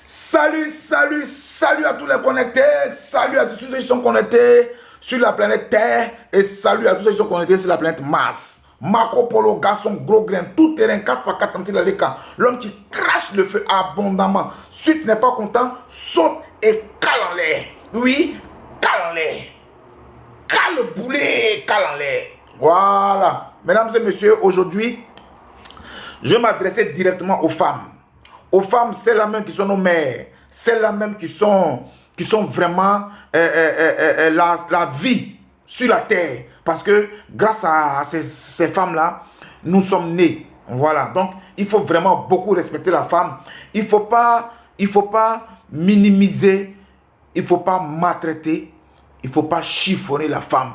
Salut, salut, salut à tous les connectés, salut à tous ceux qui sont connectés sur la planète Terre et salut à tous ceux qui sont connectés sur la planète Mars. Marco Polo, garçon, gros grain, tout terrain, 4x4 anti-lalica, l'homme qui crache le feu abondamment. Si tu n'es pas content, saute et cale en l'air. Oui, cale en l'air. Cale le boulet, cale en l'air. Voilà. Mesdames et messieurs, aujourd'hui, je vais m'adresser directement aux femmes. Aux femmes, c'est la même qui sont nos mères. C'est la même qui sont vraiment la vie sur la terre. Parce que grâce à ces femmes-là, nous sommes nés. Voilà. Donc, il faut vraiment beaucoup respecter la femme. Il ne faut pas minimiser. Il ne faut pas maltraiter. Il ne faut pas chiffonner la femme.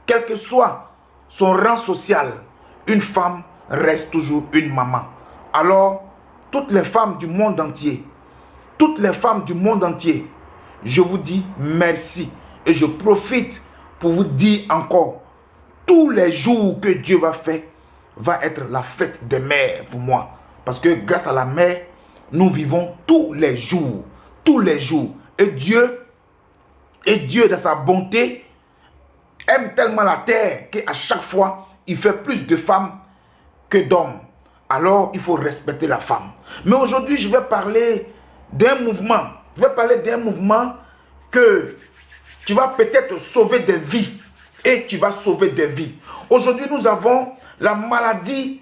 Quel que soit son rang social, une femme reste toujours une maman. Alors, toutes les femmes du monde entier, je vous dis merci. Et je profite pour vous dire encore, tous les jours que Dieu va faire, va être la fête des mères pour moi. Parce que grâce à la mère, nous vivons tous les jours. Tous les jours. Et Dieu, dans sa bonté, aime tellement la terre qu'à chaque fois, il fait plus de femmes que d'hommes. Alors, il faut respecter la femme. Mais aujourd'hui, je vais parler d'un mouvement. Je vais parler d'un mouvement que tu vas peut-être sauver des vies. Et tu vas sauver des vies. Aujourd'hui, nous avons la maladie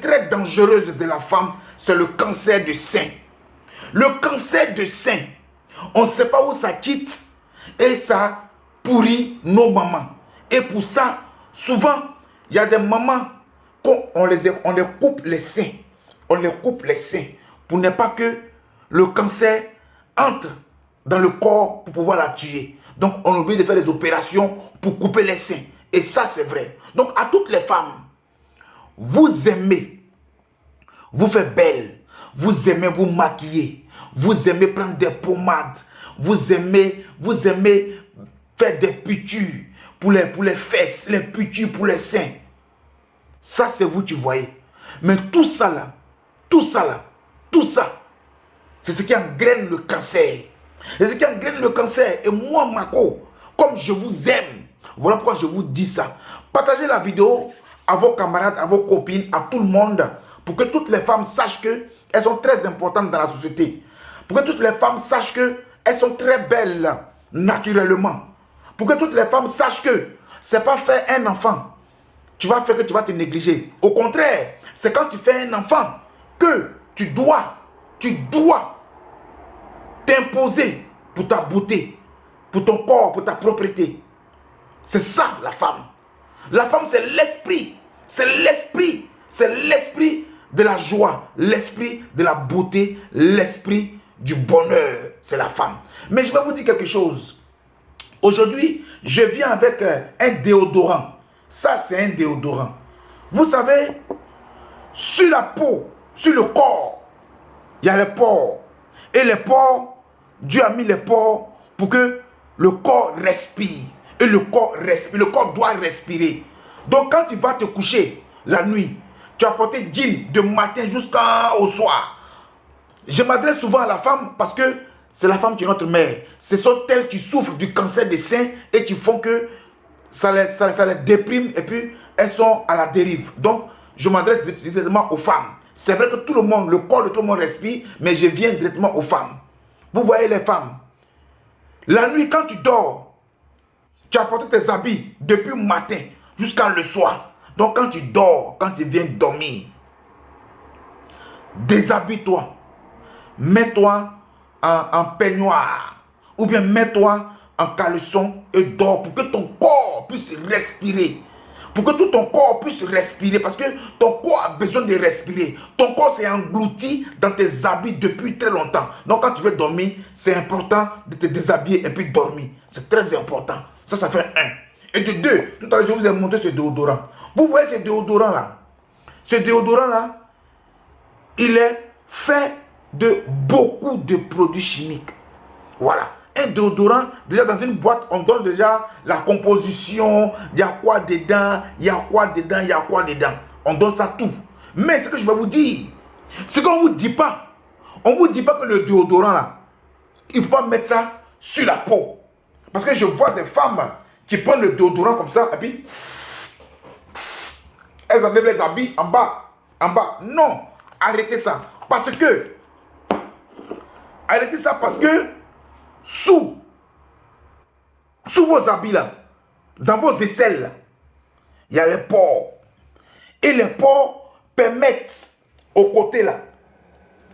très dangereuse de la femme. C'est le cancer du sein. Le cancer du sein. On ne sait pas où ça quitte. Et ça pourrit nos mamans. Et pour ça, souvent, il y a des mamans, on les coupe les seins. On les coupe les seins pour ne pas que le cancer entre dans le corps pour pouvoir la tuer. Donc, on oublie de faire des opérations pour couper les seins. Et ça, c'est vrai. Donc, à toutes les femmes, vous aimez vous faire belle. Vous aimez vous maquiller. Vous aimez prendre des pommades. Vous aimez faire des pitures pour les fesses, les pitures pour les seins. Ça, c'est vous qui voyez. Mais tout ça, c'est ce qui engraine le cancer. C'est ce qui engraine le cancer. Et moi, Marco, comme je vous aime, voilà pourquoi je vous dis ça. Partagez la vidéo à vos camarades, à vos copines, à tout le monde, pour que toutes les femmes sachent qu'elles sont très importantes dans la société. Pour que toutes les femmes sachent qu'elles sont très belles naturellement. Pour que toutes les femmes sachent que ce n'est pas faire un enfant tu vas faire que tu vas te négliger. Au contraire, c'est quand tu fais un enfant que tu dois t'imposer pour ta beauté, pour ton corps, pour ta propriété. C'est ça la femme. La femme, c'est l'esprit. C'est l'esprit de la joie, l'esprit de la beauté, l'esprit du bonheur. C'est la femme. Mais je vais vous dire quelque chose. Aujourd'hui, je viens avec un déodorant. Ça, c'est un déodorant. Vous savez, sur la peau, sur le corps, il y a les pores. Et les pores, Dieu a mis les pores pour que le corps respire. Et le corps respire, le corps doit respirer. Donc, quand tu vas te coucher la nuit, tu as porté jean de matin jusqu'au soir. Je m'adresse souvent à la femme parce que c'est la femme qui est notre mère. Ce sont elles qui souffrent du cancer des seins et qui font que ça les déprime et puis elles sont à la dérive. Donc, je m'adresse directement aux femmes. C'est vrai que tout le monde, le corps de tout le monde respire, mais je viens directement aux femmes. Vous voyez les femmes. La nuit, quand tu dors, tu as porté tes habits depuis le matin jusqu'à le soir. Donc, quand tu dors, quand tu viens dormir, déshabille-toi. Mets-toi en peignoir ou bien mets-toi en caleçon et dors pour que ton corps puisse respirer. Pour que tout ton corps puisse respirer. Parce que ton corps a besoin de respirer. Ton corps s'est englouti dans tes habits depuis très longtemps. Donc quand tu veux dormir, c'est important de te déshabiller et puis dormir. C'est très important. Ça fait un. Et de deux, tout à l'heure je vous ai montré ce déodorant. Vous voyez ce déodorant là? Ce déodorant là, il est fait de beaucoup de produits chimiques. Voilà. Un déodorant, déjà dans une boîte, on donne déjà la composition, il y a quoi dedans, il y a quoi dedans, il y a quoi dedans. On donne ça tout. Mais ce que je vais vous dire, c'est qu'on ne vous dit pas On ne vous dit pas que le déodorant là, il ne faut pas mettre ça sur la peau. Parce que je vois des femmes qui prennent le déodorant comme ça et puis elles enlèvent les habits en bas. En bas. Non. Arrêtez ça. Parce que sous vos habits là, dans vos aisselles là, il y a les pores. Et les pores permettent au côté là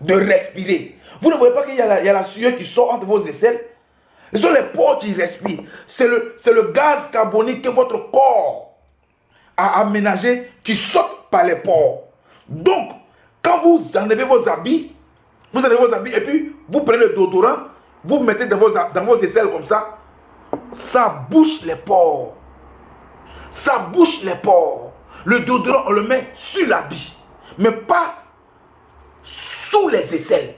de respirer. Vous ne voyez pas qu'il y a la sueur qui sort entre vos aisselles? Ce sont les pores qui respirent. C'est le gaz carbonique que votre corps a aménagé qui saute par les pores. Donc, quand vous enlevez vos habits, et puis vous prenez le déodorant, vous mettez dans vos aisselles comme ça, ça bouche les pores. Ça bouche les pores. Le déodorant, on le met sur l'habit, mais pas sous les aisselles.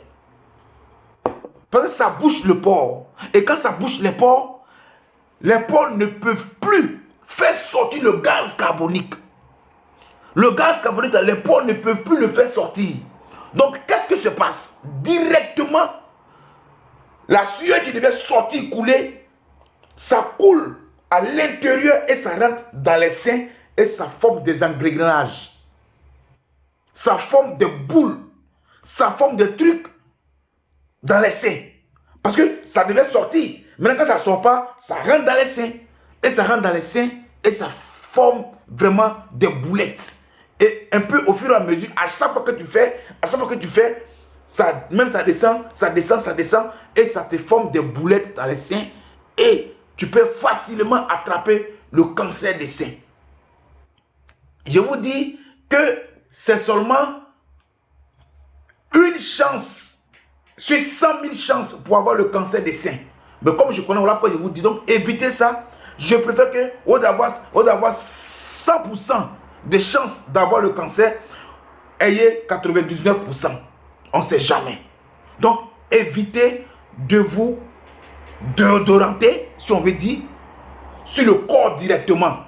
Parce que ça bouche le pore. Et quand ça bouche les pores ne peuvent plus faire sortir le gaz carbonique. Le gaz carbonique, les pores ne peuvent plus le faire sortir. Donc, qu'est-ce qui se passe? Directement, la sueur qui devait sortir, couler, ça coule à l'intérieur et ça rentre dans les seins et ça forme des engrenages. Ça forme des boules. Ça forme des trucs dans les seins. Parce que ça devait sortir. Maintenant, quand ça ne sort pas, ça rentre dans les seins. Et ça rentre dans les seins et ça forme vraiment des boulettes. Et un peu au fur et à mesure, à chaque fois que tu fais, ça descend, et ça te forme des boulettes dans les seins. Et tu peux facilement attraper le cancer des seins. Je vous dis que c'est seulement une chance sur 100 000 chances pour avoir le cancer des seins. Mais comme je connais, voilà pourquoi je vous dis, donc évitez ça. Je préfère que, au d'avoir 100% de chances d'avoir le cancer, ayez 99%. On ne sait jamais. Donc, évitez de vous déodoranter, si on veut dire, sur le corps directement.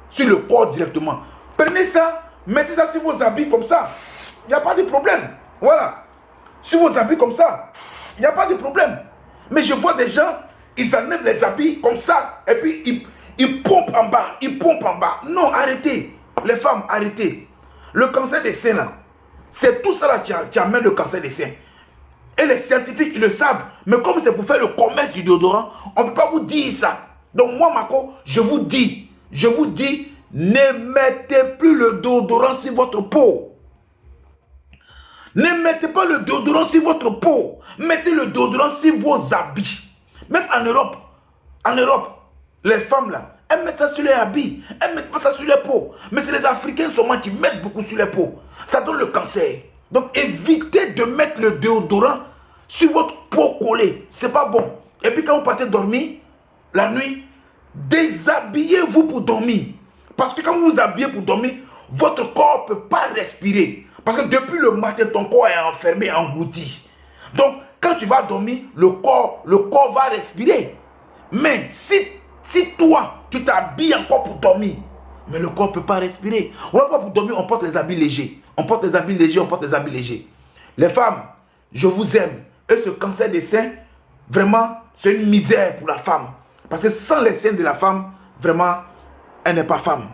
Sur le corps directement. Prenez ça, mettez ça sur vos habits comme ça. Il n'y a pas de problème. Voilà. Sur vos habits comme ça, il n'y a pas de problème. Mais je vois des gens, ils enlèvent les habits comme ça, et puis ils pompent en bas, Non, arrêtez. Les femmes, arrêtez. Le cancer des seins, là, c'est tout ça là qui amène le cancer des seins. Et les scientifiques, ils le savent. Mais comme c'est pour faire le commerce du déodorant, on ne peut pas vous dire ça. Donc moi, Marco, je vous dis, ne mettez plus le déodorant sur votre peau. Ne mettez pas le déodorant sur votre peau. Mettez le déodorant sur vos habits. Même en Europe, les femmes là, elles mettent ça sur les habits. Elles ne mettent pas ça sur les peaux. Mais c'est les Africains seulement qui mettent beaucoup sur les peaux. Ça donne le cancer. Donc évitez de mettre le déodorant sur votre peau collée. C'est pas bon. Et puis quand vous partez dormir, la nuit, déshabillez-vous pour dormir. Parce que quand vous vous habillez pour dormir, votre corps ne peut pas respirer. Parce que depuis le matin, ton corps est enfermé, englouti. Donc, quand tu vas dormir, le corps va respirer. Mais si toi, tu t'habilles encore pour dormir, mais le corps ne peut pas respirer. On va pas pour dormir, on porte les habits légers. Les femmes, je vous aime. Et ce cancer des seins, vraiment, c'est une misère pour la femme. Parce que sans les seins de la femme, vraiment, elle n'est pas femme.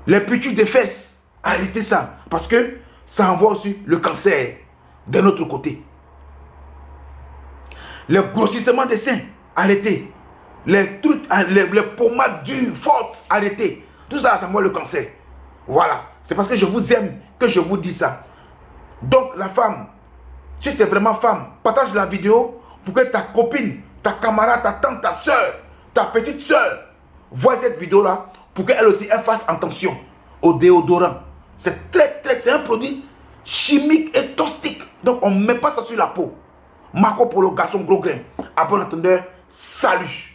Les piqûres des fesses, arrêtez ça. Parce que ça envoie aussi le cancer d'un autre côté. Le grossissement des seins, arrêtez. Les trucs, les pommades dures, fortes, arrêtez. Tout ça, ça envoie le cancer. Voilà. C'est parce que je vous aime que je vous dis ça. Donc, la femme, si tu es vraiment femme, partage la vidéo pour que ta copine, ta camarade, ta tante, ta soeur, ta petite soeur voit cette vidéo-là pour qu'elle aussi elle fasse attention au déodorant. C'est c'est un produit chimique et toxique. Donc, on ne met pas ça sur la peau. Marco Polo, garçon gros grain. À bon entendeur, salut.